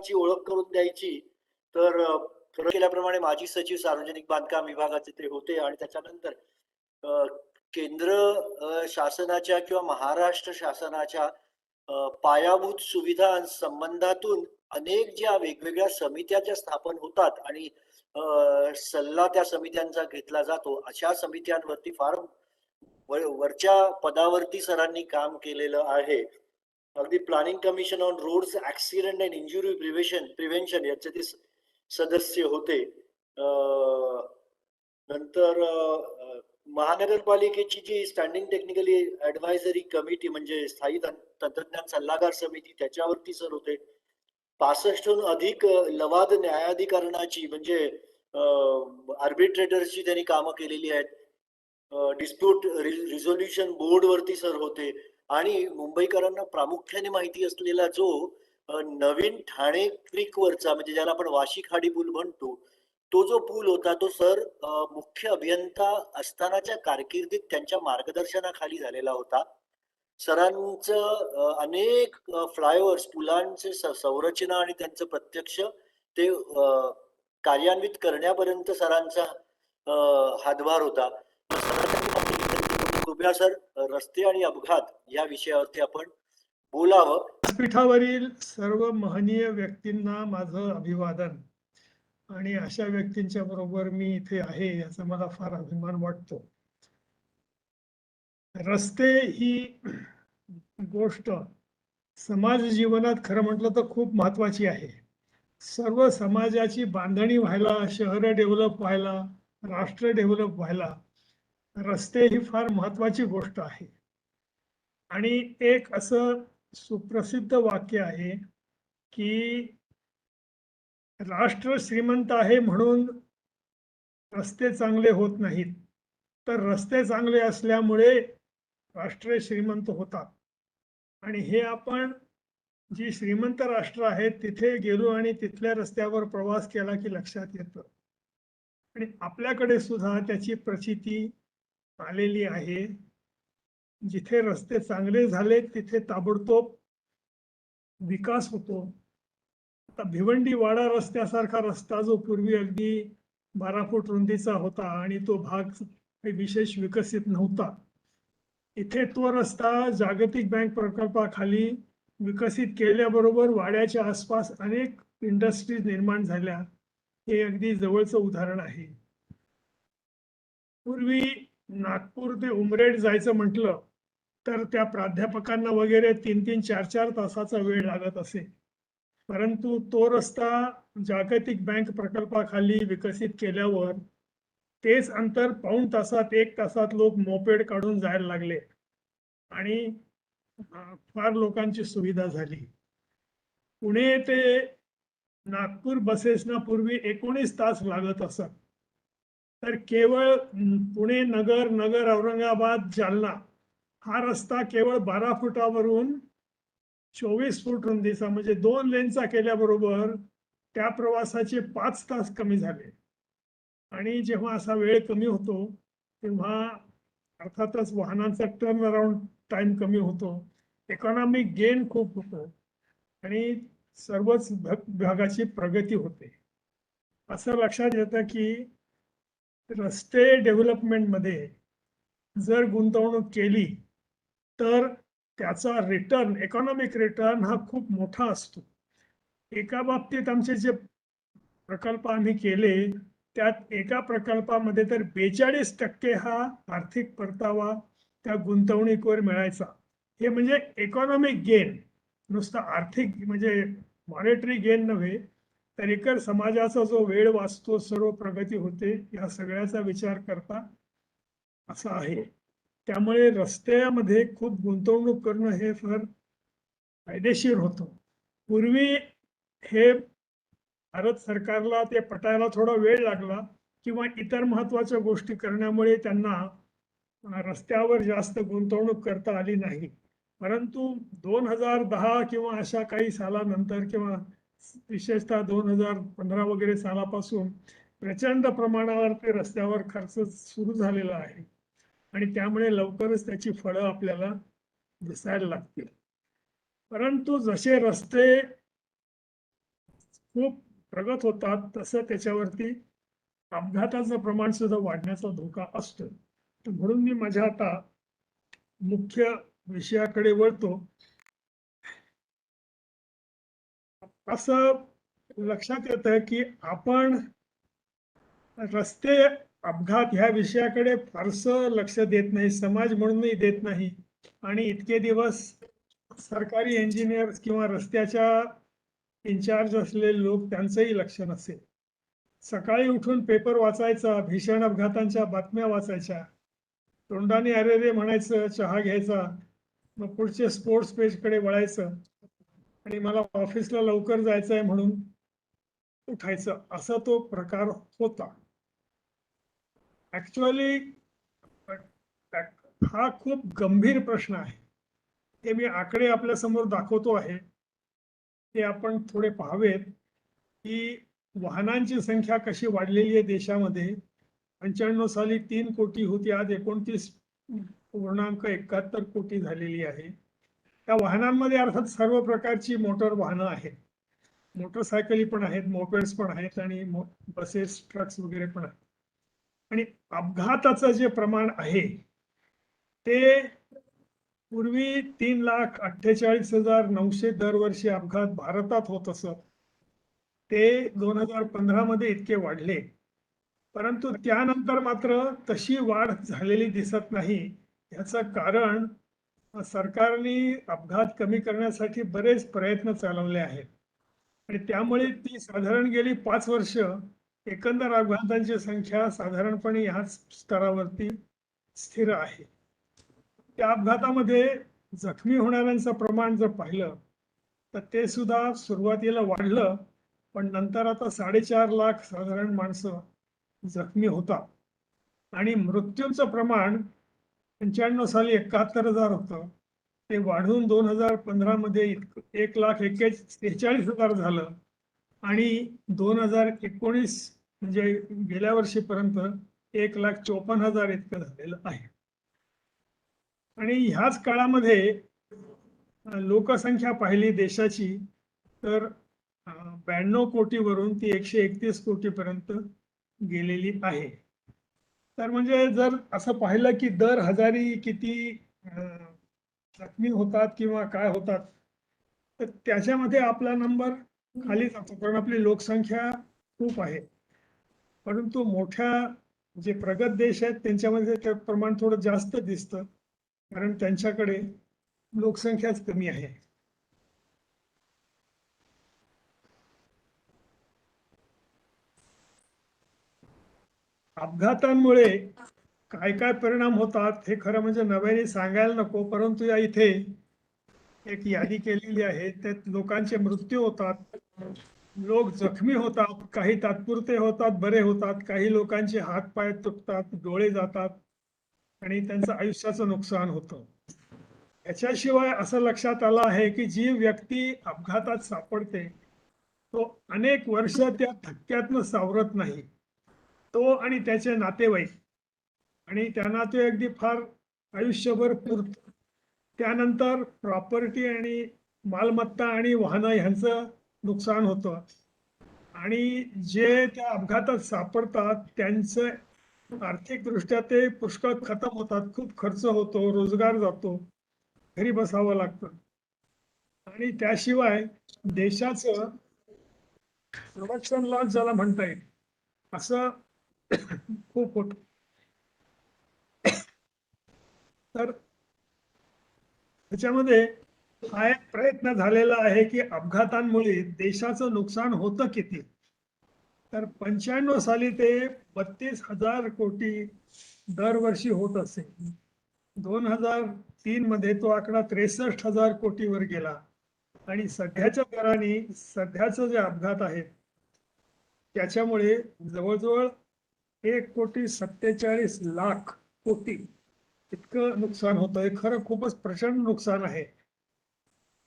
ची ओळख करून द्यायची तर खरं केल्याप्रमाणे माजी सचिव सार्वजनिक बांधकाम विभागाचे ते होते आणि त्याच्यानंतर अ, केंद्र शासनाच्या किंवा महाराष्ट्र शासनाच्या पायाभूत सुविधा संबंधातून अनेक ज्या वेगवेगळ्या समित्या ज्या स्थापन होतात आणि सल्ला त्या समित्यांचा घेतला जातो, अशा समित्यांवरती फार वरच्या पदावरती सरांनी काम केलेलं आहे. अगदी planning commission on roads accident and injury prevention याचे ते सदस्य होते. नंतर महानगरपालिकेची जी स्टँडिंग टेक्निकली ऍडव्हायझरी कमिटी म्हणजे स्थायी तंत्रज्ञान सल्लागार समिती त्याच्यावरती सर होते. 65 हून अधिक लवाद न्यायाधिकरणाची म्हणजे आर्बिट्रेटर्सची त्यांनी कामं केलेली आहेत. डिस्प्यूट रिझोल्युशन बोर्ड वरती सर होते आणि मुंबईकरांना प्रामुख्याने माहिती असलेला जो नवीन ठाणे क्रीक वरचा म्हणजे ज्याला आपण वाशी खाडी पूल म्हणतो, तो जो पूल होता तो सर मुख्य अभियंता असतानाच्या कारकिर्दीत त्यांच्या मार्गदर्शनाखाली झालेला होता. सरांचं अनेक फ्लायओव्हर्स, पुलांचे संरचना आणि त्यांचं प्रत्यक्ष ते कार्यान्वित करण्यापर्यंत सरांचा हातभार होता. कृपया सर रस्ते आणि अपघात या विषयावरती आपण बोलावं. व्यासपीठावरील सर्व महनीय व्यक्तींना माझं अभिवादन आणि अशा व्यक्तींच्या बरोबर मी इथे आहे याचा मला फार अभिमान वाटतो. रस्ते ही गोष्ट समाज जीवनात खरं म्हटलं तर खूप महत्वाची आहे. सर्व समाजाची बांधणी व्हायला, शहर डेव्हलप व्हायला, राष्ट्र डेव्हलप व्हायला रस्ते ही फार महत्वाची गोष्ट आहे. आणि एक असं सुप्रसिद्ध वाक्य आहे की राष्ट्र श्रीमंत आहे म्हणून रस्ते चांगले होत नाहीत, तर रस्ते चांगले असल्यामुळे राष्ट्र श्रीमंत होतात. आणि हे आपण जी श्रीमंत राष्ट्र आहेत तिथे गेलो आणि तिथल्या रस्त्यावर प्रवास केला की लक्षात येतं. आणि आपल्याकडे सुद्धा त्याची प्रचिती आलेली आहे. जिथे रस्ते चांगले झाले तिथे ताबडतोब विकास होतो. आता भिवंडी वाडा रस्त्यासारखा रस्ता जो पूर्वी अगदी 12 फूट रुंदीचा होता आणि तो भाग विशेष विकसित नव्हता, इथे तो रस्ता जागतिक बँक प्रकल्पाखाली विकसित केल्याबरोबर वाड्याच्या आसपास अनेक इंडस्ट्रीज निर्माण झाल्या. हे अगदी जवळचं उदाहरण आहे. पूर्वी नागपूर ते उमरेड जायचं म्हटलं तर त्या प्राध्यापकांना वगैरे 3-3, 4-4 तासाचा वेळ लागत असे. परंतु तो रस्ता जागतिक बँक प्रकल्पाखाली विकसित केल्यावर तेच अंतर पाऊण तासात, 1 तासात लोक मोपेड काढून जायला लागले आणि फार लोकांची सुविधा झाली. पुणे ते नागपूर बसेसना पूर्वी 19 तास लागत असत, तर केवळ पुणे नगर, नगर औरंगाबाद, जालना हा रस्ता केवळ 12 फुटावरून 24 फूट रुंदीचा म्हणजे 2 लेनचा केल्याबरोबर त्या प्रवासाचे 5 तास कमी झाले. आणि जेव्हा असा वेळ कमी होतो तेव्हा अर्थातच वाहनांचा टर्न अराउंड टाइम कमी होतो, इकॉनॉमिक गेन खूप होतो आणि सर्वच विभागाची प्रगती होते. असं लक्षात येतं की रस्ते डेव्हलपमेंटमध्ये जर गुंतवणूक केली तर त्याचा रिटर्न, इकॉनॉमिक रिटर्न हा खूप मोठा असतो. एका बाबतीत आमचे जे प्रकल्प आम्ही केले त्यात एका प्रकल्पामध्ये तर 42% हा आर्थिक परतावा त्या गुंतवणुकीवर मिळायचा. हे म्हणजे इकॉनॉमिक गेन, नुसतं आर्थिक म्हणजे मॉनिटरी गेन नव्हे, तर एकतर समाजाचा जो वेळ वाचतो, सर्व प्रगती होते, या सगळ्याचा विचार करता असं आहे. त्यामुळे रस्त्यामध्ये खूप गुंतवणूक करणं हे फार फायदेशीर होतं. पूर्वी हे भारत सरकारला ते पटायला थोडा वेळ लागला किंवा इतर महत्वाच्या गोष्टी करण्यामुळे त्यांना रस्त्यावर जास्त गुंतवणूक करता आली नाही. परंतु 2010 किंवा अशा काही सालानंतर किंवा विशेषतः 2015 वगैरे सालापासून प्रचंड प्रमाणावर ते रस्त्यावर खर्च सुरू झालेला आहे आणि त्यामुळे लवकरच त्याची फळं आपल्याला दिसायला लागतील. परंतु जसे रस्ते खूप प्रगत होतात तसं त्याच्यावरती अपघाताचं प्रमाण सुद्धा वाढण्याचा धोका असतो. तर म्हणून मी माझ्या आता मुख्य विषयाकडे वळतो. असं लक्षात येतं की आपण रस्ते अपघात ह्या विषयाकडे फारसं लक्ष देत नाही, समाज म्हणूनही देत नाही. आणि इतके दिवस सरकारी इंजिनियर किंवा रस्त्याच्या इन्चार्ज असलेले लोक त्यांचंही लक्ष नसेल. सकाळी उठून पेपर वाचायचा, भीषण अपघातांच्या बातम्या वाचायच्या, तोंडाने अरे रे म्हणायचं, चहा घ्यायचा, मग पुढचे स्पोर्ट्स पेजकडे वळायचं आणि मला ऑफिसला लवकर जायचं आहे म्हणून उठायचं. असा तो प्रकार होता. ऍक्च्युअली हा खूप गंभीर प्रश्न आहे. हे मी आकडे आपल्या समोर दाखवतो आहे, ते आपण थोडे पाहावेत की वाहनांची संख्या कशी वाढलेली आहे देशामध्ये. 95 साली 3 कोटी होती, आज 29.71 कोटी झालेली आहे. त्या वाहनांमध्ये अर्थात सर्व प्रकारची मोटर वाहनं आहेत, मोटरसायकली पण आहेत, मोपेड्स पण आहेत आणि बसेस, ट्रक्स वगैरे पण आहेत. आणि अपघाताचं जे प्रमाण आहे ते पूर्वी 3,48,900 दरवर्षी अपघात भारतात होत असत, ते 2015 मध्ये इतके वाढले. परंतु त्यानंतर मात्र तशी वाढ झालेली दिसत नाही. याचं कारण सरकारने अपघात कमी करण्यासाठी बरेच प्रयत्न चालवले आहेत आणि त्यामुळे ती साधारण गेली 5 वर्ष एकंदर अपघातांची संख्या साधारणपणे ह्याच स्तरावरती स्थिर आहे. त्या अपघातामध्ये जखमी होणाऱ्यांचं प्रमाण जर पाहिलं तर ते सुद्धा सुरुवातीला वाढलं, पण नंतर आता 4.5 लाख साधारण माणसं जखमी होतात आणि मृत्यूंचं प्रमाण 95 साली 71,000 होतं, ते वाढून 2015 मध्ये 1,43,000 झालं आणि 2019 म्हणजे गेल्या वर्षीपर्यंत 1,54,000 इतकं झालेलं आहे. आणि ह्याच काळामध्ये लोकसंख्या पाहिली देशाची तर 92 कोटीवरून ती 131 कोटीपर्यंत गेलेली आहे. तर म्हणजे जर असं पाहिलं की दर हजारी किती जखमी होतात किंवा काय होतात, तर त्याच्यामध्ये आपला नंबर खाली जातो, कारण आपली लोकसंख्या खूप आहे. परंतु मोठ्या जे प्रगत देश आहेत त्यांच्यामध्ये ते प्रमाण थोडं जास्त दिसतं, कारण त्यांच्याकडे लोकसंख्याच कमी आहे. अपघातांमुळे काय काय परिणाम होतात हे खरं म्हणजे नव्याने सांगायला नको, परंतु या इथे एक यादी केलेली आहे. त्यात लोकांचे मृत्यू होतात, लोक जखमी होतात, काही तात्पुरते होतात, बरे होतात, काही लोकांचे हात पाय तुटतात, डोळे जातात आणि त्यांचं आयुष्याचं नुकसान होतं. याच्याशिवाय असं लक्षात आलं आहे की जी व्यक्ती अपघातात सापडते तो अनेक वर्ष त्या धक्क्यातनं सावरत नाही, तो आणि त्याचे नातेवाईक, आणि त्यांना ते अगदी फार आयुष्यभर पुरत. त्यानंतर प्रॉपर्टी आणि मालमत्ता आणि वाहनं ह्यांचं नुकसान होतं आणि जे त्या अपघातात सापडतात त्यांचं आर्थिकदृष्ट्या ते पुष्कळ खतम होतात, खूप खर्च होतो, रोजगार जातो, घरी बसावं लागतं. आणि त्याशिवाय देशाचं प्रोडक्शन लॉस ज्याला म्हणता येईल असं खूप होत. तर त्याच्यामध्ये हा एक प्रयत्न झालेला आहे की अपघातांमुळे देशाचं नुकसान होतं किती. तर 95 साली ते 32,000 कोटी दरवर्षी होत असे. 2003 मध्ये तो आकडा 63,000 कोटीवर गेला आणि सध्याच्या दराने सध्याचं जे अपघात आहेत त्याच्यामुळे जवळजवळ 1,47,00,000 कोटी इतकं नुकसान होतं. हे खरं खूपच प्रचंड नुकसान आहे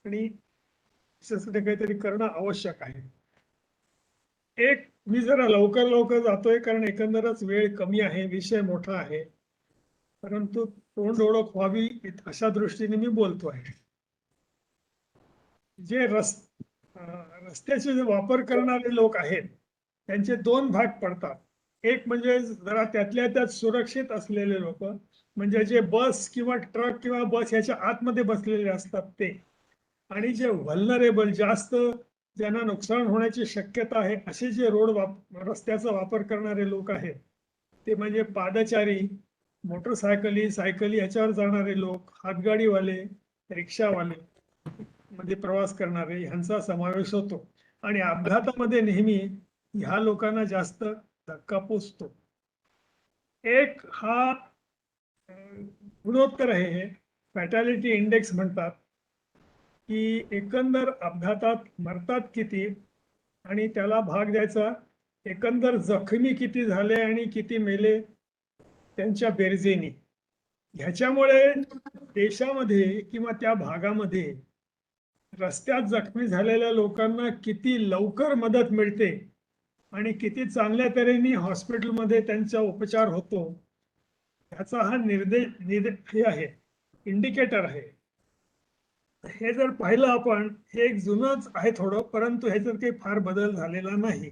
आणि त्याच्यासाठी काहीतरी करणं आवश्यक आहे. एक मी जरा लवकर जातोय कारण एकंदरच वेळ कमी आहे, विषय मोठा आहे, परंतु तोंड ओळख व्हावी अशा दृष्टीने मी बोलतो आहे. जे रस्त्याचे जे वापर करणारे लोक आहेत त्यांचे दोन भाग पडतात. एक म्हणजे जरा त्यातल्या त्यात सुरक्षित असलेले लोक, म्हणजे जे बस किंवा ट्रक किंवा बस याच्या आतमध्ये बसलेले असतात ते, आणि जे व्हल्नरेबल जास्त ज्यांना नुकसान होण्याची शक्यता आहे असे जे रस्त्याचा वापर करणारे लोक आहेत ते म्हणजे पादचारी, मोटरसायकली, सायकली याच्यावर जाणारे लोक, हातगाडीवाले, रिक्षावाले मध्ये प्रवास करणारे ह्यांचा समावेश होतो. आणि अपघातामध्ये नेहमी ह्या लोकांना जास्त धक्का पोचतो. एक हा गुणोत्तर आहे, हे फॅटॅलिटी इंडेक्स म्हणतात, की एकंदर अपघातात मरतात किती आणि त्याला भाग द्यायचा एकंदर जखमी किती झाले आणि किती मेले त्यांच्या बेरजेनी. ह्याच्यामुळे देशामध्ये किंवा त्या भागामध्ये रस्त्यात जखमी झालेल्या लोकांना किती लवकर मदत मिळते आणि किती चांगल्या तऱ्हेने हॉस्पिटलमध्ये त्यांचा उपचार होतो ह्याचा हा हे आहे, इंडिकेटर आहे. हे जर पाहिलं आपण, हे एक जुनंच आहे थोडं, परंतु ह्याच्यात काही फार बदल झालेला नाही.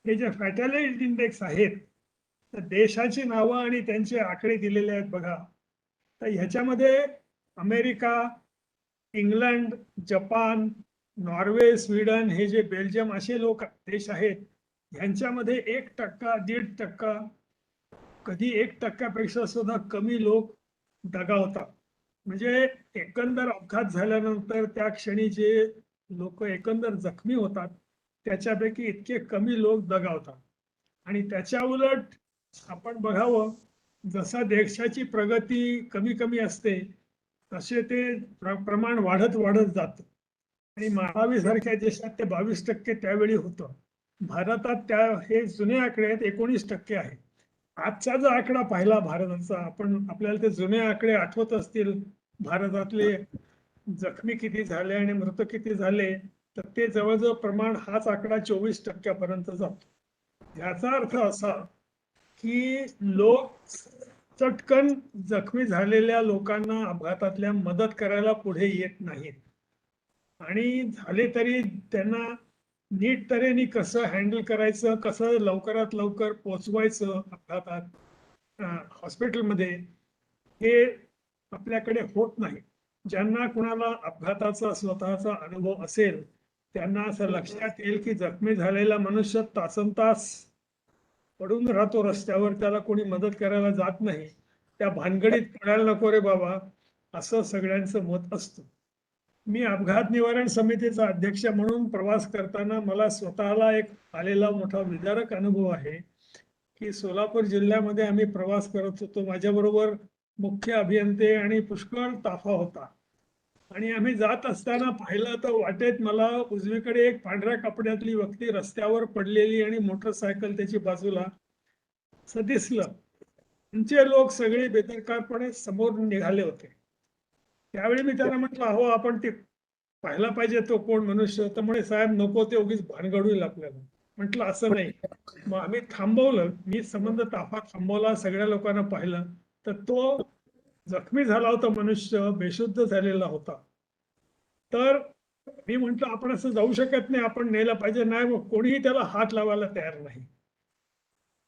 हे जे फॅटॅलिटी इंडेक्स आहेत तर देशाची नावं आणि त्यांचे आकडे दिलेले आहेत बघा. तर ह्याच्यामध्ये America, England, Japan, Norway, Sweden, हे जे बेल्जियम असे देश आहेत ह्यांच्यामध्ये 1%, 1.5%, कधी 1%पेक्षा सुद्धा कमी लोक दगावतात. म्हणजे एकंदर अपघात झाल्यानंतर त्या क्षणी जे लोक एकंदर जखमी होतात त्याच्यापैकी इतके कमी लोक दगावतात. आणि त्याच्या उलट आपण बघावं, जसा देशाची प्रगती कमी कमी असते तसे ते प्रमाण वाढत वाढत जातं. आणि माळावी सारख्या देशात ते 22% त्यावेळी होतं. भारतात हे जुने आकडे आहेत, 19% आहे. आजचा जो आकडा पाहिला भारताचा, आपल्याला ते जुने आकडे आठवत असतील, भारतातले जखमी किती झाले आणि मृत किती झाले, तर ते जवळजवळ प्रमाण हाच आकडा 24% पर्यंत जातो. याचा अर्थ असा की लोक चटकन जखमी झालेल्या लोकांना अपघातातल्या मदत करायला पुढे येत नाहीत, आणि झाले तरी त्यांना नीट तऱ्हेने कसं हँडल करायचं, कसं लवकरात लवकर पोचवायचं अपघातात हॉस्पिटलमध्ये, हे आपल्याकडे होत नाही. ज्यांना कुणाला अपघाताचा स्वतःचा अनुभव असेल त्यांना असं लक्षात येईल की जखमी झालेला मनुष्य तासनतास पडून राहतो रस्त्यावर, त्याला कोणी मदत करायला जात नाही, त्या भानगडीत पडायला नको रे बाबा, असं सगळ्यांचं मत असतं. मी अपघात निवारण समितीचा अध्यक्ष म्हणून प्रवास करताना मला स्वतःला एक आलेला मोठा विदारक अनुभव आहे की सोलापूर जिल्ह्यामध्ये आम्ही प्रवास करत होतो. माझ्याबरोबर मुख्य अभियंते आणि पुष्कळ ताफा होता. आणि आम्ही जात असताना पाहिलं तर वाटेत मला उजवीकडे एक पांढऱ्या कपड्यातली व्यक्ती रस्त्यावर पडलेली आणि मोटरसायकल त्याची बाजूला असं दिसलं. त्यांचे लोक सगळे बेदरकारपणे समोर निघाले होते. त्यावेळी मी त्यांना म्हटलं, अहो आपण ते पाहायला पाहिजे तो कोण मनुष्य. तर म्हणे, साहेब नको, ते उगीच भानगड होईल आपल्याला. म्हटलं असं नाही. मग आम्ही थांबवलं, मी संबंध ताफा थांबवला, सगळ्या लोकांना पाहिलं तर तो जखमी झाला होता मनुष्य, बेशुद्ध झालेला होता. तर मी म्हंटल आपण असं जाऊ शकत नाही, आपण नेलं पाहिजे. नाही, मग कोणीही त्याला हात लावायला तयार नाही.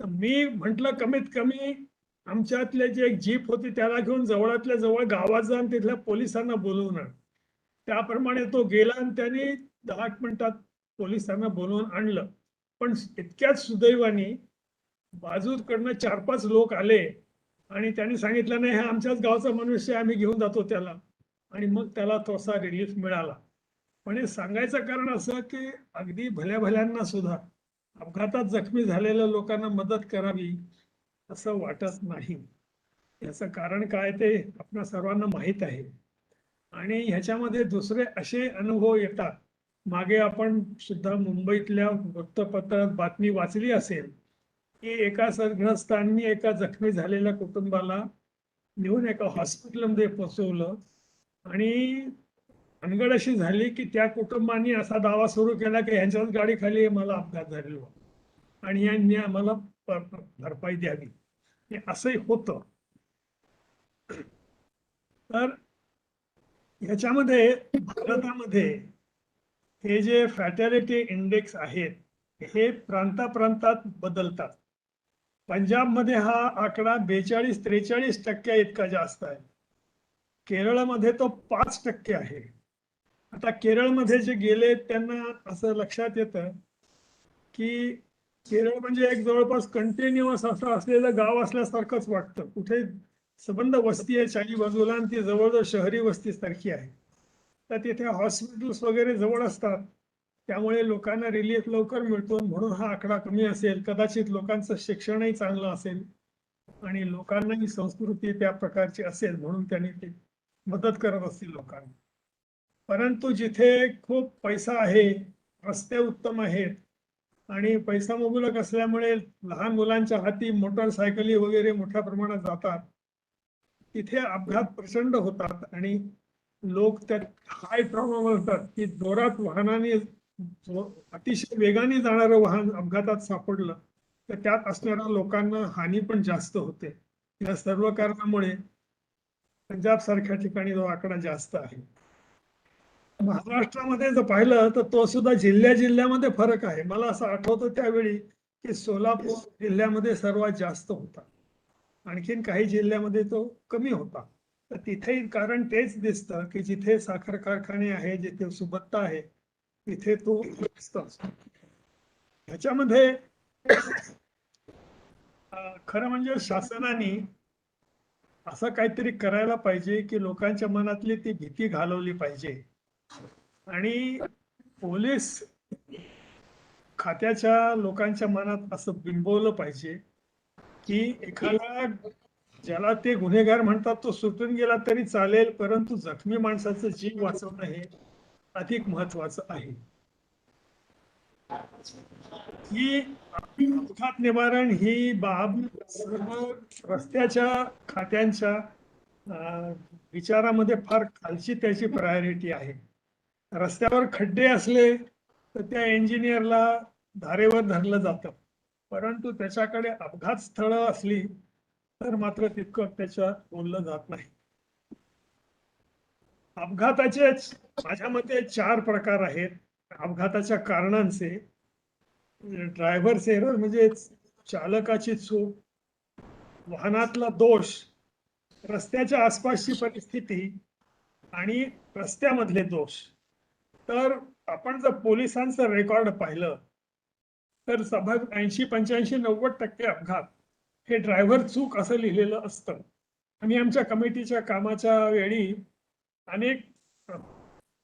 तर मी म्हंटल कमीत कमी आमच्यातले जे एक जीप होती त्याला घेऊन जवळातल्या जवळ गावात जाऊन तिथल्या पोलिसांना बोलवून आण. त्याप्रमाणे तो गेला आणि त्यांनी 10 मिनिटात पोलिसांना बोलवून आणलं. पण इतक्याच सुदैवाने बाजूकडनं 4-5 लोक आले आणि त्यांनी सांगितलं, नाही, हा आमच्याच गावचा मनुष्य, आम्ही घेऊन जातो त्याला. आणि मग त्याला तसा रिलीफ मिळाला. म्हणजे सांगायचं कारण असं की अगदी भल्या भल्यांना सुद्धा अपघातात जखमी झालेल्या लोकांना मदत करावी असं वाटत नाही. याचं कारण काय ते आपल्या सर्वांना माहीत आहे. आणि ह्याच्यामध्ये दुसरे असे अनुभव येतात. मागे आपण सुद्धा मुंबईतल्या वृत्तपत्रात बातमी वाचली असेल की एका ग्रस्तांनी एका जखमी झालेल्या कुटुंबाला नेऊन एका हॉस्पिटलमध्ये पोहोचवलं आणि भानगड अशी झाली की त्या कुटुंबाने असा दावा सुरू केला की ह्यांच्याच गाडी खाली मला अपघात झालेला आणि यांनी आम्हाला भरपाई द्यावी. हे असंही होतं. तर ह्याच्यामध्ये भारतामध्ये हे जे फॅटॅलिटी इंडेक्स आहेत हे प्रांताप्रांतात बदलतात. पंजाबमध्ये हा आकडा 42-43% इतका जास्त आहे. केरळमध्ये तो 5% आहे. आता केरळमध्ये जे गेले त्यांना असं लक्षात येतं की केरळ म्हणजे एक जवळपास कंटिन्युअस असं असलेलं गाव असल्यासारखंच वाटतं. कुठे सबंध वस्ती आहे चारी बाजूला आणि ती जवळजवळ शहरी वस्ती सारखी आहे. तर तिथे हॉस्पिटल्स वगैरे जवळ असतात, त्यामुळे लोकांना रिलीफ लवकर मिळतो म्हणून हा आकडा कमी असेल. कदाचित लोकांचं शिक्षणही चांगलं असेल आणि लोकांनाही संस्कृती त्या प्रकारची असेल म्हणून त्यांनी ते मदत करत असतील लोकांना. परंतु जिथे खूप पैसा आहे, रस्ते उत्तम आहेत आणि पैसा मुबलक असल्यामुळे लहान मुलांच्या हाती मोटरसायकली वगैरे मोठ्या प्रमाणात जातात, तिथे अपघात प्रचंड होतात आणि लोक त्यात हाय ट्रॉमा म्हणतात की जोरात वाहनाने अतिशय वेगाने जाणारं वाहन अपघातात सापडलं तर त्यात असणाऱ्या लोकांना हानी पण जास्त होते. या सर्व कारणामुळे पंजाब सारख्या ठिकाणी जो आकडा जास्त आहे. महाराष्ट्रामध्ये जर पाहिलं तर तो सुद्धा जिल्ह्यामध्ये फरक आहे. मला असं आठवतं त्यावेळी की सोलापूर जिल्ह्यामध्ये सर्वात जास्त होता, आणखीन काही जिल्ह्यामध्ये तो कमी होता. तर तिथे कारण तेच दिसतं की जिथे साखर कारखाने आहे, जिथे सुबत्ता आहे, तिथे तो जास्त असतो. ह्याच्यामध्ये खरं म्हणजे शासनाने असं काहीतरी करायला पाहिजे की लोकांच्या मनातली ती भीती घालवली पाहिजे आणि पोलीस खात्याच्या लोकांच्या मनात असं बिंबवलं पाहिजे की एखादा ज्याला ते गुन्हेगार म्हणतात तो सुटून गेला तरी चालेल, परंतु जखमी माणसाचा जीव वाचवणं हे अधिक महत्वाचं आहे. ही अपघात निवारण ही बाब सर्व रस्त्याच्या खात्यांच्या विचारामध्ये फार खालची त्याची प्रायोरिटी आहे. रस्त्यावर खड्डे असले तर त्या इंजिनियरला धारेवर धरलं जातं, परंतु त्याच्याकडे अपघात स्थळं असली तर मात्र तितकं त्याच्यात बोललं जात नाही. अपघाताचे माझ्या मते 4 प्रकार आहेत. अपघाताच्या कारणांचे ड्रायव्हर्स एरर म्हणजे चालकाची चूक, वाहनातला दोष, रस्त्याच्या आसपासची परिस्थिती आणि रस्त्यामधले दोष. तर आपण जर पोलिसांचं रेकॉर्ड पाहिलं तर 80-85-90% अपघात हे ड्रायव्हर चूक असं लिहिलेलं असतं. आणि आमच्या कमिटीच्या कामाच्या वेळी अनेक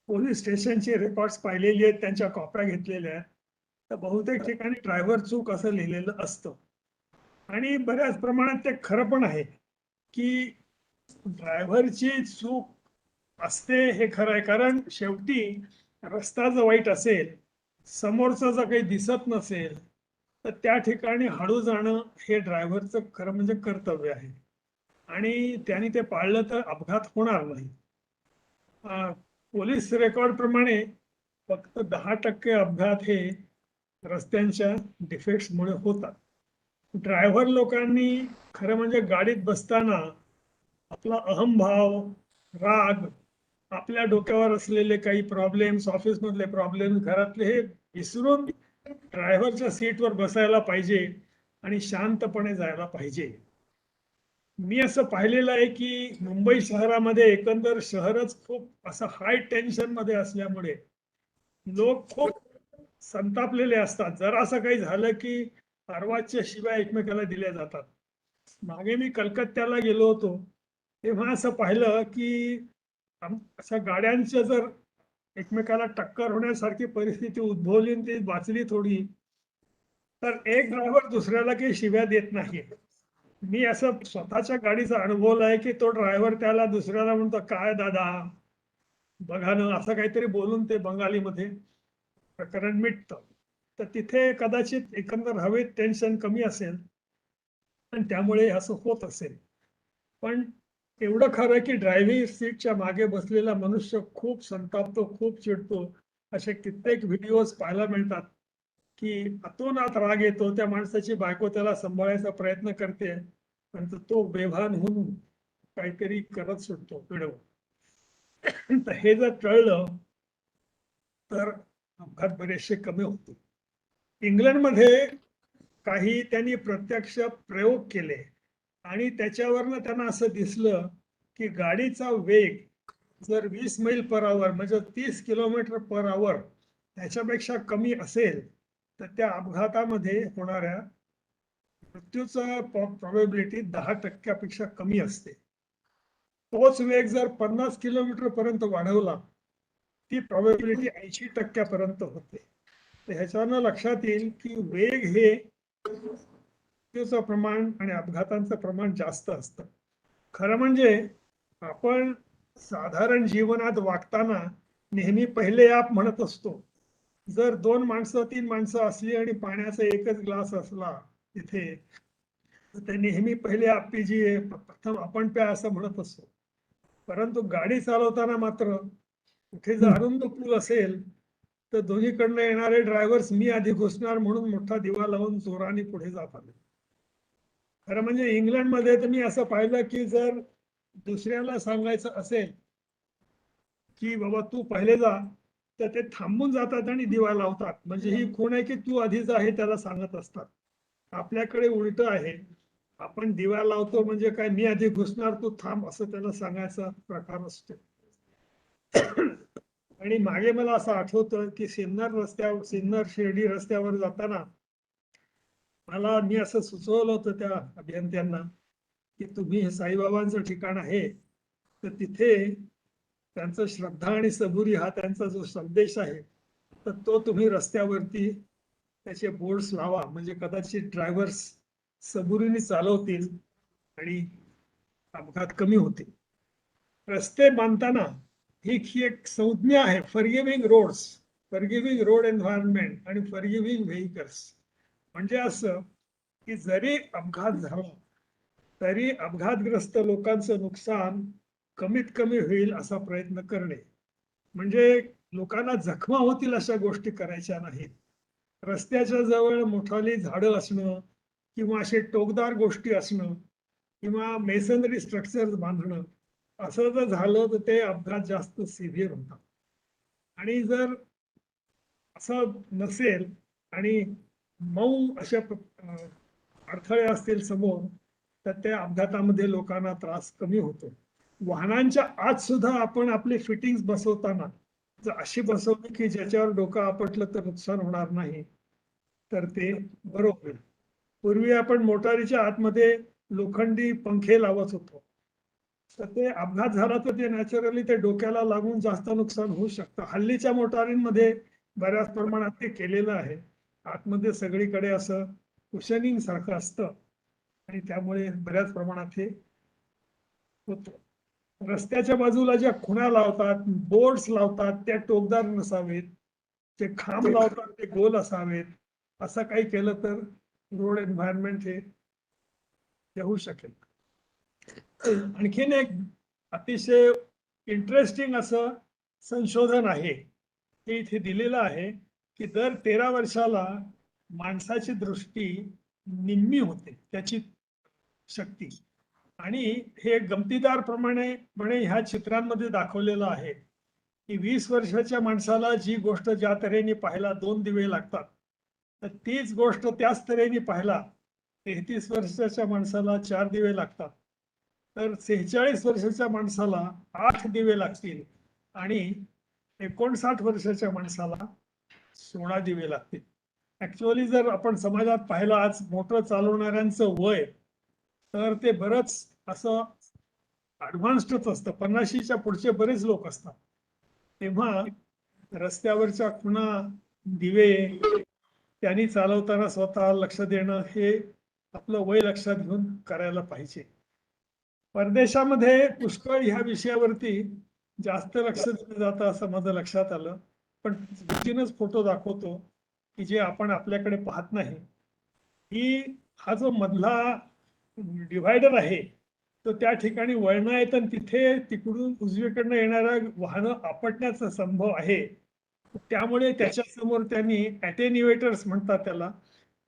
पोलीस स्टेशनचे रेकॉर्ड्स पाहिलेले आहेत, त्यांच्या कॉप्या घेतलेल्या आहेत. तर बहुतेक ठिकाणी ड्रायव्हर चूक असं लिहिलेलं असतं आणि बऱ्याच प्रमाणात ते खरं पण आहे की ड्रायव्हरची चूक असते हे खरं आहे. कारण शेवटी रस्ता जर वाईट असेल, समोरचं जर काही दिसत नसेल तर त्या ठिकाणी हळू जाणं हे ड्रायव्हरचं खरं म्हणजे कर्तव्य आहे आणि त्यांनी ते पाळलं तर अपघात होणार नाही. पोलीस रेकॉर्ड प्रमाणे फक्त 10% अपघात हे रस्त्यांच्या डिफेक्ट्समुळे होतात. ड्रायव्हर लोकांनी खरं म्हणजे गाडीत बसताना आपला अहंभाव, राग, आपल्या डोक्यावर असलेले काही प्रॉब्लेम्स, ऑफिसमधले प्रॉब्लेम्स, घरातले हे विसरून ड्रायव्हरच्या सीटवर बसायला पाहिजे आणि शांतपणे जायला पाहिजे. मी असं पाहिलेलं आहे की मुंबई शहरामध्ये एकंदर शहरच खूप असं हाय टेन्शन मध्ये असल्यामुळे लोक खूप संतापलेले असतात. जरा असं काही झालं की अर्वाच्य शिव्या एकमेकाला दिल्या जातात. मागे मी कलकत्त्याला गेलो होतो तेव्हा असं पाहिलं की अशा गाड्यांच्या जर एकमेकाला टक्कर होण्यासारखी परिस्थिती उद्भवली आणि ती वाचली थोडी, तर एक ड्रायव्हर दुसऱ्याला काही शिव्या देत नाही. मी असं स्वतःच्या गाडीचा अनुभव आहे की तो ड्रायव्हर त्याला दुसऱ्याला म्हणतो, काय दादा बघा ना, असं काहीतरी बोलून ते बंगालीमध्ये प्रकरण मिटतं. तर तिथे कदाचित एकंदर हवेत टेन्शन कमी असेल आणि त्यामुळे असं होत असेल. पण एवढं खरं की ड्रायव्हिंग सीटच्या मागे बसलेला मनुष्य खूप संतापतो, खूप चिडतो. असे कित्येक व्हिडिओज पाहायला मिळतात की अतोनात राग येतो, त्या माणसाची बायको त्याला सांभाळायचा प्रयत्न करते, परंतु तो बेभान होऊन काहीतरी करत सुटतो पिडव. तर हे जर कळलं तर अपघात बरेचसे कमी होते. इंग्लंडमध्ये काही त्यांनी प्रत्यक्ष प्रयोग केले आणि त्याच्यावरनं त्यांना असं दिसलं की गाडीचा वेग जर 20 मैल पर आवर म्हणजे 30 किलोमीटर पर आवर त्याच्यापेक्षा कमी असेल तर त्या अपघातामध्ये होणाऱ्या मृत्यूचा प्रॉबॅबिलिटी 10% कमी असते. तोच वेग जर 50 किलोमीटर पर्यंत वाढवला ती प्रॉबॅबिलिटी 80% होते. तर ह्याच्यावरनं लक्षात येईल की वेग हे मृत्यूचं प्रमाण आणि अपघातांचं प्रमाण जास्त असतं. खरं म्हणजे आपण साधारण जीवनात वागताना नेहमी पहिले आप म्हणत असतो. जर 2 माणसं 3 माणसं असली आणि पाण्याचा एकच ग्लास असला तिथे तर ते नेहमी पहिले आप पिजिए प्रथम आपण प्या असं म्हणत असतो. परंतु गाडी चालवताना मात्र कुठे जर अरुंद पूल असेल तर दोन्हीकडनं येणारे ड्रायव्हर्स मी आधी घुसणार म्हणून मोठा दिवा लावून जोराने पुढे जात आले. खरं म्हणजे इंग्लंडमध्ये तर मी असं पाहिलं की जर दुसऱ्याला सांगायचं असेल की बाबा तू पहिले जा तर ते थांबून जातात आणि दिवा लावतात. म्हणजे ही खूण आहे की तू आधी जा हे त्याला सांगत असतात. आपल्याकडे उलट आहे. आपण दिवा लावतो म्हणजे काय मी आधी घुसणार तू थांब असं त्याला सांगायचा प्रकार असतो. आणि मागे मला असं आठवतं की सिन्नर शिर्डी रस्त्यावर जाताना मला मी असं सुचवलं होतं त्या अभियंत्यांना की तुम्ही हे साईबाबांचं ठिकाण आहे तर तिथे त्यांचं श्रद्धा आणि सबुरी हा त्यांचा जो संदेश आहे तर तो तुम्ही रस्त्यावरती त्याचे बोर्ड्स लावा म्हणजे कदाचित ड्रायव्हर्स सबुरीने चालवतील आणि अपघात कमी होतील. रस्ते बांधताना ही एक संज्ञा आहे फॉरगिव्हिंग रोड्स, फॉरगिव्हिंग रोड एन्व्हायरमेंट आणि फॉरगिव्हिंग व्हेइकल्स. म्हणजे असं की जरी अपघात झाला तरी अपघातग्रस्त लोकांचं नुकसान कमीत कमी होईल असा प्रयत्न करणे. म्हणजे लोकांना जखमा होतील अशा गोष्टी करायच्या नाहीत. रस्त्याच्या जवळ मोठाली झाडं असणं किंवा असे टोकदार गोष्टी असणं किंवा मेसनरी स्ट्रक्चर बांधणं असं जर झालं तर ते अपघात जास्त सिव्हिअर होतात. आणि जर असं नसेल आणि मऊ अशा अडथळे असतील समोर तर त्या अपघातामध्ये लोकांना त्रास कमी होतो. वाहनांच्या आत सुद्धा आपण आपली फिटिंग्स बसवताना जर अशी बसवली की ज्याच्यावर डोकं आपटलं तर नुकसान होणार नाही तर ते बरं होईल. पूर्वी आपण मोटारीच्या आतमध्ये लोखंडी पंखे लावत होतो तर ते अपघात झाला तर ते नॅचरली ते डोक्याला लागून जास्त नुकसान होऊ शकतं. हल्लीच्या मोटारींमध्ये बऱ्याच प्रमाणात ते केलेलं आहे. आतमध्ये सगळीकडे असं कुशनिंग सारखं असतं आणि त्यामुळे बऱ्याच प्रमाणात हे होतं. रस्त्याच्या बाजूला ज्या खुणा लावतात बोर्ड्स लावतात त्या टोकदार नसावेत. जे खांब लावतात ते गोल असावेत. असं काही केलं तर रोड एन्व्हायरमेंट हे होऊ शकेल. आणखीन एक अतिशय इंटरेस्टिंग असं संशोधन आहे ते इथे दिलेलं आहे की दर 13 वर्षाला माणसाची दृष्टी निम्मी होते त्याची शक्ती. आणि हे गमतीदार प्रमाणे ह्या चित्रांमध्ये दाखवलेलं आहे की 20 वर्षाच्या माणसाला जी गोष्ट ज्या तऱ्हेने पाहायला 2 दिवे लागतात तर तीच गोष्ट त्याच तऱ्हेने पाहायला 33 वर्षाच्या माणसाला 4 दिवे लागतात. तर 46 वर्षाच्या माणसाला 8 दिवे लागतील आणि 59 वर्षाच्या माणसाला 16 दिवे लागतील. ऍक्च्युअली जर आपण समाजात पाहिलं आज मोटर चालवणाऱ्यांचं वय तर ते बरंच असं ऍडव्हान्स्डच असतं. 50च्या पुढचे बरेच लोक असतात. तेव्हा रस्त्यावरच्या खुणा दिवे त्यांनी चालवताना स्वतः लक्ष देणं हे आपलं वय लक्षात घेऊन करायला पाहिजे. परदेशामध्ये पुष्कळ ह्या विषयावरती जास्त लक्ष दिलं जातं असं माझं लक्षात आलं. पण गोष्टीनच फोटो दाखवतो की जे आपण आपल्याकडे पाहत नाही. हा जो मधला डिव्हायडर आहे तो त्या ठिकाणी वळणं आहेत आणि तिथे तिकडून उजवीकडनं येणाऱ्या वाहनं आपटण्याचा संभव आहे. त्यामुळे त्याच्या समोर त्यांनी अटेन्युएटर्स म्हणतात त्याला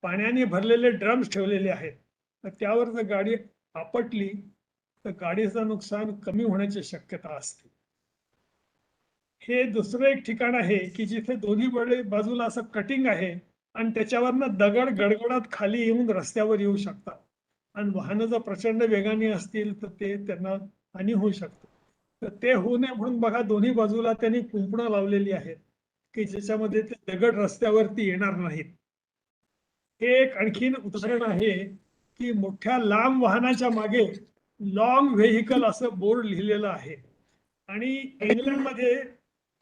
पाण्याने भरलेले ड्रम्स ठेवलेले आहेत. तर त्यावर जर गाडी आपटली तर गाडीचं नुकसान कमी होण्याची शक्यता असते. हे दुसरं एक ठिकाण आहे की जिथे दोन्ही बाजूला असं कटिंग आहे आणि त्याच्यावरनं दगड गडगडात खाली येऊन रस्त्यावर येऊ शकतात आणि वाहनं जर प्रचंड वेगाने असतील तर ते त्यांना हानी होऊ शकते. तर ते होऊ नये म्हणून बघा दोन्ही बाजूला त्यांनी कुंपणं लावलेली आहेत की ज्याच्यामध्ये ते दगड रस्त्यावरती येणार नाहीत. हे एक आणखीन उदाहरण आहे की मोठ्या लांब वाहनाच्या मागे लॉंग व्हेइकल असं बोर्ड लिहिलेलं आहे. आणि इंग्लंडमध्ये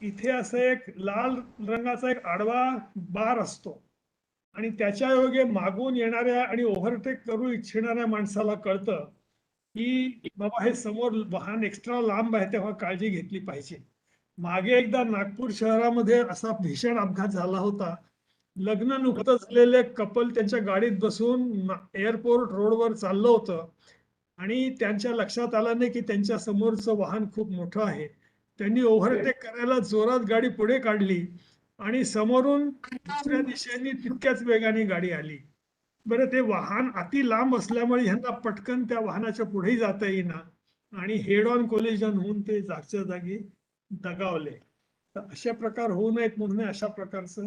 इथे असं एक लाल रंगाचा एक आडवा बार असतो आणि त्याच्या योगे मागून येणाऱ्या आणि ओव्हरटेक करू इच्छिणाऱ्या माणसाला कळतं की बाबा हे समोर वाहन एक्स्ट्रा लांब आहे तेव्हा काळजी घेतली पाहिजे. मागे एकदा नागपूर शहरामध्ये असा भीषण अपघात झाला होता. लग्न नुकतं झालेले कपल त्यांच्या गाडीत बसून एअरपोर्ट रोडवर चाललं होतं आणि त्यांच्या लक्षात आलं नाही की त्यांच्या समोरचं वाहन खूप मोठं आहे. त्यांनी ओव्हरटेक करायला जोरात गाडी पुढे काढली आणि समोरून दुसऱ्या दिशेने तितक्याच वेगाने गाडी आली. बरं ते वाहन अति लांब असल्यामुळे ह्यांना पटकन त्या वाहनाच्या पुढेही जाता येईना आणि हेड ऑन कोलिजन होऊन ते जागच्या जागी दगावले. तर अशा प्रकार होऊ नयेत म्हणून अशा प्रकारचं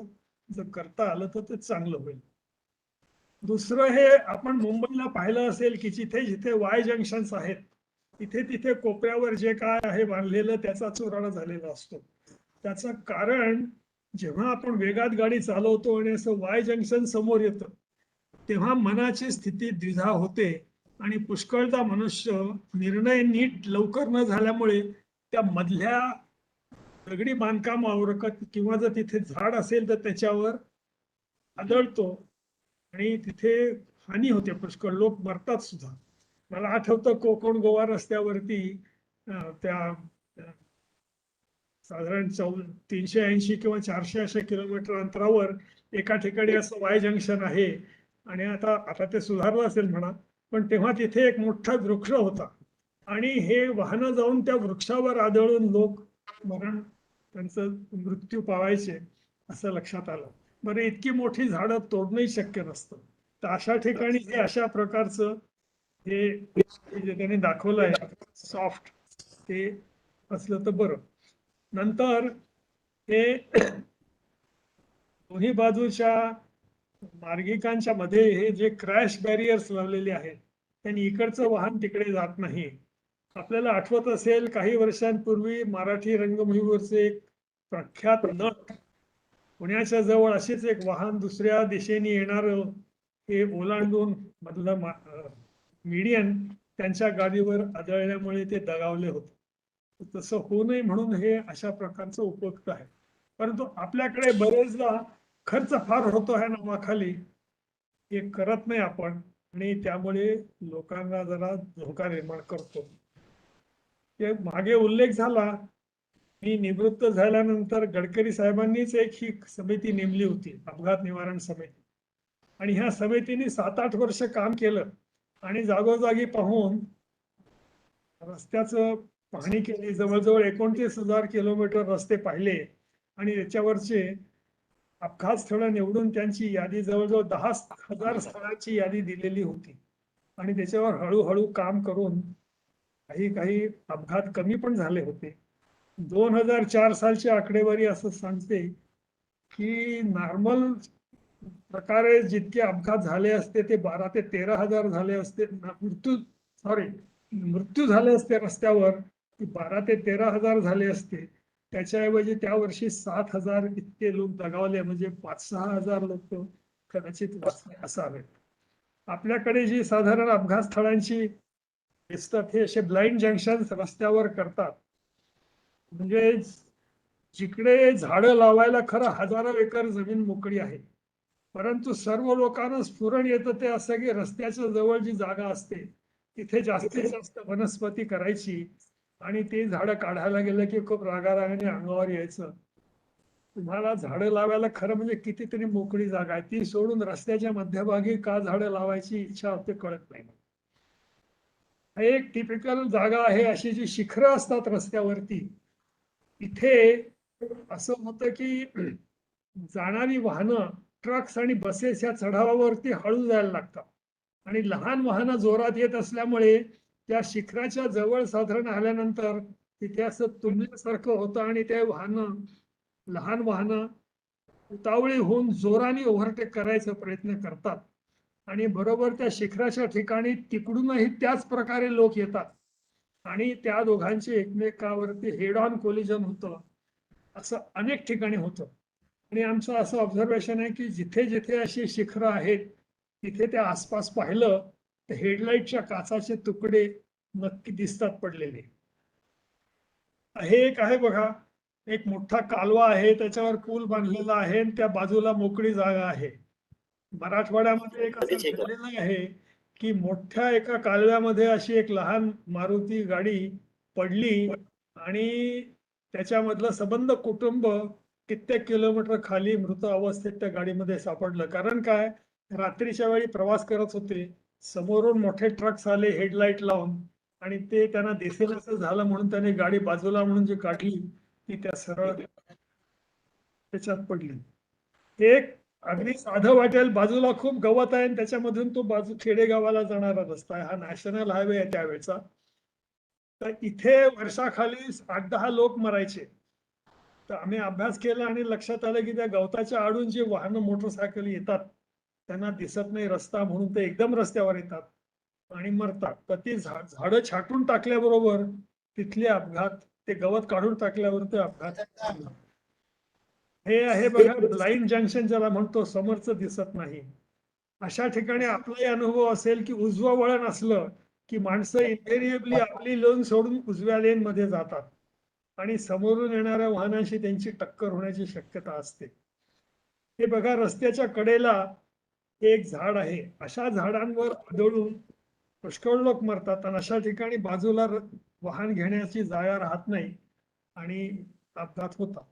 जर करता आलं तर ते चांगलं होईल. दुसरं हे आपण मुंबईला पाहिलं असेल की जिथे जिथे वाय जंक्शन्स आहेत तिथे तिथे कोपऱ्यावर जे काय आहे बांधलेलं त्याचा चुराडा झालेला असतो. त्याचं कारण जेव्हा आपण वेगात गाडी चालवतो आणि असं वाय जंक्शन समोर येतं तेव्हा मनाची स्थिती द्विधा होते आणि पुष्कळदा मनुष्य निर्णय नीट लवकर न झाल्यामुळे त्या मधल्या दगडी बांधकामावर किंवा जर तिथे झाड असेल तर त्याच्यावर आदळतो आणि तिथे हानी होते. पुष्कळ लोक मरतात सुद्धा. मला आठवतं कोकण गोवा रस्त्यावरती त्या साधारण 380 किंवा 400 अशा किलोमीटर अंतरावर एका ठिकाणी असं वाय जंक्शन आहे आणि आता आता ते सुधारलं असेल म्हणा, पण तेव्हा तिथे एक मोठा वृक्ष होता आणि हे वाहनं जाऊन त्या वृक्षावर आदळून लोक मरण त्यांचं मृत्यू पावायचे असं लक्षात आलं. बरं इतकी मोठी झाडं तोडणंही शक्य नसतं. तर अशा ठिकाणी हे अशा प्रकारचं हे जे त्यांनी दाखवलं आहे सॉफ्ट ते असलं तर बरं. नंतर हे दोन्ही बाजूच्या मार्गिकांच्या मध्ये हे जे क्रॅश बॅरियर्स लावलेले आहेत त्यांनी इकडचं वाहन तिकडे जात नाही. आपल्याला आठवत असेल काही वर्षांपूर्वी मराठी रंगभूमीवरचे एक प्रख्यात नट पुण्याच्या जवळ असेच एक वाहन दुसऱ्या दिशेने येणार हे ओलांडून मधलं मीडियन त्यांच्या गाडीवर आदळल्यामुळे ते दगावले होते. तसं होऊ नये म्हणून हे अशा प्रकारचं उपयुक्त आहे. परंतु आपल्याकडे बरेचदा खर्च फार होतो ह्या नावाखाली हे करत नाही आपण आणि त्यामुळे लोकांना जरा धोका निर्माण करतो. ते मागे उल्लेख झाला मी निवृत्त झाल्यानंतर गडकरी साहेबांनीच एक ही समिती नेमली होती अपघात निवारण समिती आणि ह्या समितीने 7-8 वर्ष काम केलं आणि जागोजागी पाहून रस्त्याचं पाहणी केली. जवळजवळ 29,000 किलोमीटर रस्ते पाहिले आणि त्याच्यावरचे अपघात स्थळं निवडून त्यांची यादी जवळजवळ 10,000 स्थळांची यादी दिलेली होती आणि त्याच्यावर हळूहळू काम करून काही काही अपघात कमी पण झाले होते. 2004 सालची आकडेवारी असं सांगते की नॉर्मल प्रकारे जितके अपघात झाले असते ते 12 ते 13,000 झाले असते. मृत्यू झाले असते रस्त्यावर 12 ते 13,000 झाले असते. त्याच्याऐवजी त्या वर्षी 7,000 इतके लोक दगावले म्हणजे 5-6 हजार लोक कदाचित वाचले असावेत. आपल्याकडे जी साधारण अपघात स्थळांची दिसतात हे असे ब्लाइंड जंक्शन रस्त्यावर करतात. म्हणजे जिकडे झाडं लावायला खरं हजारो एकर जमीन मोकळी आहे परंतु सर्व लोकांना स्फुरण येतं ते असं की रस्त्याच्या जवळ जी जागा असते तिथे जास्तीत जास्त वनस्पती करायची आणि ते झाडं काढायला गेलं की खूप रागारागाने अंगावर यायचं. तुम्हाला झाडं लावायला खरं म्हणजे कितीतरी मोकळी जागा आहे ती सोडून रस्त्याच्या मध्यभागी का झाडं लावायची इच्छा होते कळत नाही. एक टिपिकल जागा आहे अशी जी शिखरं असतात रस्त्यावरती इथे असं होतं की जाणारी वाहनं ट्रक्स आणि बसेस या चढावावरती हळू जायला लागतात आणि लहान वाहनं जोरात येत असल्यामुळे त्या शिखराच्या जवळ साधारण आल्यानंतर तिथे असं तुंबल्यासारखं होतं आणि ते वाहनं, लहान वाहनं उतावळी होऊन जोराने ओव्हरटेक करायचा प्रयत्न करतात आणि बरोबर त्या शिखराच्या ठिकाणी तिकडूनही त्याच प्रकारे लोक येतात आणि त्या दोघांचे एकमेकावरती हेड ऑन कोलिजन होतं. असं अनेक ठिकाणी होतं आणि आमचं असं ऑब्झर्वेशन आहे की जिथे जिथे अशी शिखरं आहेत तिथे त्या आसपास पाहिलं तर हेडलाईटच्या काचाचे तुकडे नक्की दिसतात पडलेले. हे एक आहे बघा, एक मोठा कालवा आहे, त्याच्यावर पूल बांधलेला आहे आणि त्या बाजूला मोकळी जागा आहे. मराठवाड्यामध्ये एक असं कधीच हे कर- घडलेलं आहे की मोठ्या एका कालव्यामध्ये अशी एक लहान मारुती गाडी पडली आणि त्याच्यामधलं सबंध कुटुंब कित्येक किलोमीटर खाली मृत अवस्थेत त्या गाडीमध्ये सापडलं. कारण काय, रात्रीच्या वेळी प्रवास करत होते, समोरून मोठे ट्रक्स आले हेडलाईट लावून आणि ते त्यांना दिसेल असं झालं म्हणून त्याने गाडी बाजूला म्हणून जी काढली ती त्या सरळ त्याच्यात पडली. एक अगदी साधं वाटेल, बाजूला खूप गवत आहे आणि त्याच्यामधून तो बाजू खेडेगावाला जाणारा रस्ता आहे, हा नॅशनल हायवे आहे त्यावेळेचा. तर इथे वर्षाखाली 8-10 लोक मरायचे. तर आम्ही अभ्यास केला आणि लक्षात आलं की त्या गवताच्या आडून जे वाहनं मोटरसायकल येतात त्यांना दिसत नाही रस्ता म्हणून ते एकदम रस्त्यावर येतात आणि मरतात. तर ती झाडं छाटून टाकल्याबरोबर तिथले अपघात, ते गवत काढून टाकल्यावर ते अपघात. हे आहे बघा ब्लाइंड जंक्शन ज्याला म्हणतो, समोरचं दिसत नाही. अशा ठिकाणी आपलाही अनुभव असेल की उजवं वळण असलं की माणसं इन्व्हेरिएबली आपली लेन सोडून उजव्या लेन मध्ये जातात आणि समोरून येणाऱ्या वाहनाशी त्यांची टक्कर होण्याची शक्यता असते. हे बघा रस्त्याच्या कडेला एक झाड आहे, अशा झाडांवर आदळून पुष्कळ लोक मरतात आणि अशा ठिकाणी बाजूला वाहन घेण्याची जागा राहत नाही आणि अपघात होतात.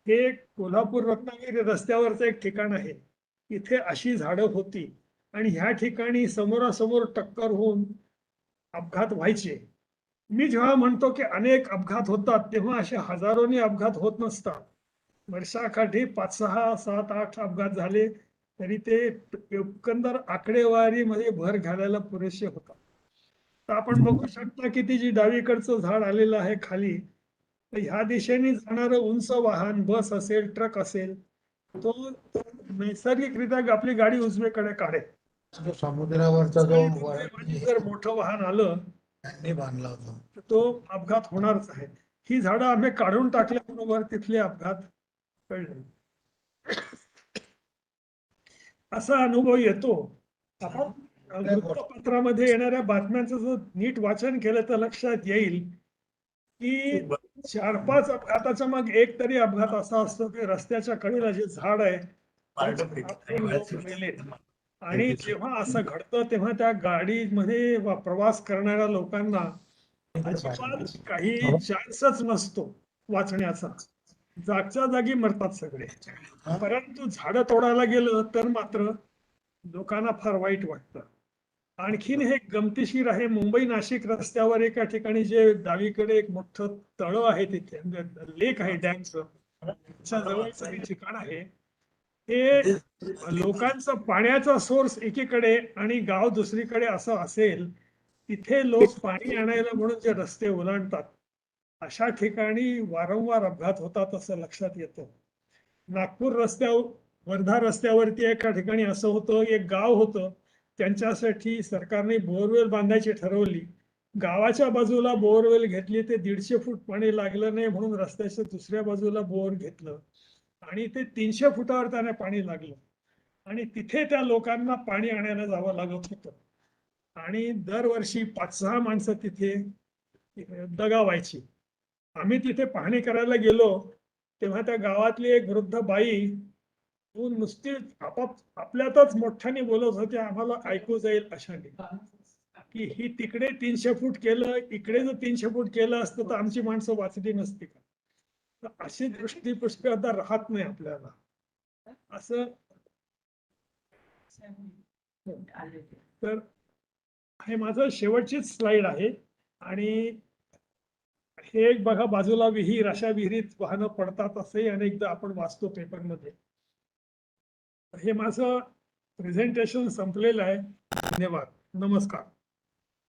हे कोल्हापूर रत्नागिरी रस्त्यावरचं एक ठिकाण आहे, इथे अशी झाडं होती आणि ह्या ठिकाणी समोरासमोर टक्कर होऊन अपघात व्हायचे. मी जेव्हा म्हणतो की अनेक अपघात होतात तेव्हा असे हजारोनी अपघात होत नसतात. वर्षाकाठी 5, 6, 7, 8 अपघात झाले तरी ते एकंदर आकडेवारीमध्ये भर घालायला पुरेसे होतात. तर आपण बघू शकता की ती जी डावीकडचं झाड आलेलं आहे खाली, तर ह्या दिशेने जाणारं उंच वाहन, बस असेल, ट्रक असेल, तो नैसर्गिकरित्या आपली गाडी उजवीकडे काढेल. जो समुद्रावरचा जो वरती जर मोठं वाहन आलं त्यांनी बांधला होता. तर तो अपघात होणारच आहे. ही झाडं आम्ही काढून टाकल्याबरोबर तिथले अपघात कळले. असा अनुभव येतो. आपण वृत्तपत्रामध्ये येणाऱ्या बातम्यांचं जर नीट वाचन केलं तर लक्षात येईल की 4-5 अपघाताच्या मग एक तरी अपघात असा असतो की रस्त्याच्या कडेला जे झाड आहे लोक मेले. आणि जेव्हा असं घडतं तेव्हा त्या गाडीमध्ये प्रवास करणाऱ्या लोकांना अजिबात काही चान्सच नसतो वाचण्याचा. जागच्या जागी मरतात सगळे. परंतु झाडं तोडायला गेलं तर मात्र लोकांना फार वाईट वाटतं. आणखीन हे गमतीशीर आहे, मुंबई नाशिक रस्त्यावर एका ठिकाणी जे डावीकडे एक मोठं तळं आहे, तिथे लेक आहे, डॅमचं जवळचं हे ठिकाण आहे. हे लोकांचं पाण्याचा सोर्स एकीकडे आणि गाव दुसरीकडे असं असेल, तिथे लोक पाणी आणायला म्हणून जे रस्ते ओलांडतात अशा ठिकाणी वारंवार अपघात होतात असं लक्षात येतं. नागपूर रस्त्यावर, वर्धा रस्त्यावरती एका ठिकाणी असं होतं, एक गाव होतं, त्यांच्यासाठी सरकारने बोरवेल बांधायची ठरवली. गावाच्या बाजूला बोरवेल घेतली, ते 150 फूट पाणी लागलं नाही म्हणून रस्त्याच्या दुसऱ्या बाजूला बोर घेतलं आणि ते 300 फुटावर त्याने पाणी लागलं आणि तिथे त्या लोकांना पाणी आणायला जावं लागत होतं आणि दरवर्षी 5-6 माणसं तिथे दगावायची. आम्ही तिथे पाहणी करायला गेलो तेव्हा त्या गावातली एक वृद्ध बाई नुसती आपल्यातच मोठ्याने बोलत होते, आम्हाला ऐकू जाईल अशाने, की ही तिकडे 300 फूट केलं, इकडे जर 300 फूट केलं असतं तर आमची माणसं वाचली नसती का. तर अशी दृष्टी पुष्कळदा राहत नाही आपल्याला. असं तर हे माझं शेवटचीच स्लाइड आहे आणि हे एक बघा बाजूला विहीर, अशा विहिरीत वाहनं पडतात असे अनेकदा आपण वाचतो पेपरमध्ये. हे माझं प्रेझेंटेशन संपलेलं आहे. धन्यवाद, नमस्कार.